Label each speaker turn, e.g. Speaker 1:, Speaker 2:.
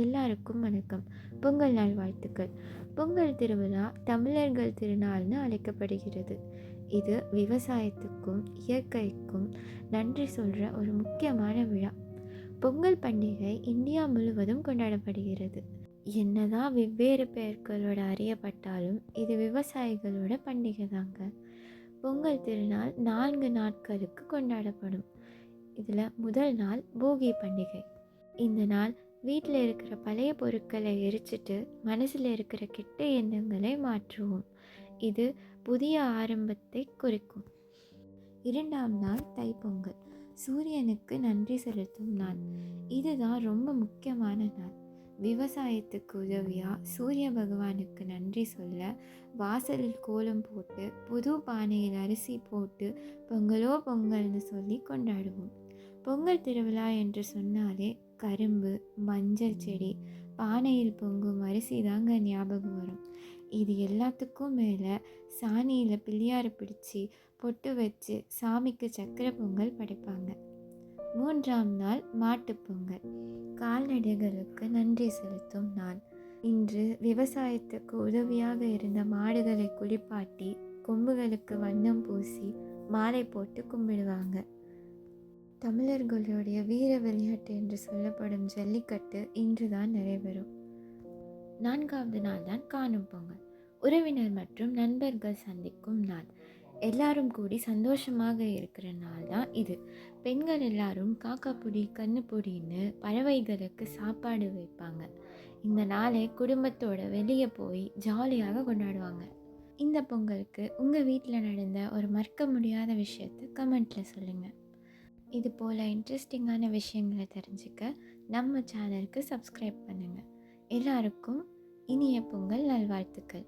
Speaker 1: எல்லாருக்கும் வணக்கம். பொங்கல் நாள் வாழ்த்துக்கள். பொங்கல் திருவிழா தமிழர்கள் திருநாள்னு அழைக்கப்படுகிறது. இது விவசாயத்துக்கும் இயற்கைக்கும் நன்றி சொல்கிற ஒரு முக்கியமான விழா. பொங்கல் பண்டிகை இந்தியா முழுவதும் கொண்டாடப்படுகிறது. என்னதான் வெவ்வேறு பெயர்களோட அறியப்பட்டாலும் இது விவசாயிகளோட பண்டிகை தாங்க. பொங்கல் திருநாள் 4 நாட்களுக்கு கொண்டாடப்படும். இதில் முதல் நாள் போகி பண்டிகை. இந்த நாள் வீட்டில் இருக்கிற பழைய பொருட்களை எரிச்சிட்டு மனசில் இருக்கிற கெட்ட எண்ணங்களை மாற்றுவோம். இது புதிய ஆரம்பத்தை குறிக்கும். 2ஆம் நாள் தைப்பொங்கல், சூரியனுக்கு நன்றி செலுத்தும் நாள். இதுதான் ரொம்ப முக்கியமான நாள். விவசாயத்துக்கு உதவியா சூரிய பகவானுக்கு நன்றி சொல்ல வாசலில் கோலம் போட்டு புது பானையில் அரிசி போட்டு பொங்கலோ பொங்கல்னு சொல்லி கொண்டாடுவோம். பொங்கல் திருவிழா என்று சொன்னாலே கரும்பு, மஞ்சள் செடி, பானையில் பொங்கும் அரிசி தாங்க ஞாபகம் வரும். இது எல்லாத்துக்கும் மேலே சாணியில் பிள்ளையாரை பிடிச்சி பொட்டு வச்சு சாமிக்கு சக்கரை பொங்கல் படைப்பாங்க. 3ஆம் நாள் மாட்டுப்பொங்கல், கால்நடைகளுக்கு நன்றி செலுத்தும் நாள். இன்று விவசாயத்துக்கு உதவியாக இருந்த மாடுகளை குளிப்பாட்டி கொம்புகளுக்கு வண்ணம் பூசி மாலை போட்டு கும்பிடுவாங்க. தமிழர்களுடைய வீர விளையாட்டு என்று சொல்லப்படும் ஜல்லிக்கட்டு இன்றுதான் நிறைவேறும். 4ஆவது நாள் தான் காணும் பொங்கல், உறவினர் மற்றும் நண்பர்கள் சந்திக்கும் நாள். எல்லாரும் கூடி சந்தோஷமாக இருக்கிற நாள் தான் இது. பெண்கள் எல்லாரும் காக்கா பொடி கண்ணு பொடின்னு பறவைகளுக்கு சாப்பாடு வைப்பாங்க. இந்த நாளை குடும்பத்தோட வெளியே போய் ஜாலியாக கொண்டாடுவாங்க. இந்த பொங்கலுக்கு உங்கள் வீட்டில் நடந்த ஒரு மறக்க முடியாத விஷயத்தை கமெண்ட்டில் சொல்லுங்கள். இது போல் இன்ட்ரெஸ்டிங்கான விஷயங்களை தெரிஞ்சுக்க நம்ம சேனலுக்கு சப்ஸ்கிரைப் பண்ணுங்கள். எல்லாருக்கும் இனிய பொங்கல் நல்வாழ்த்துக்கள்.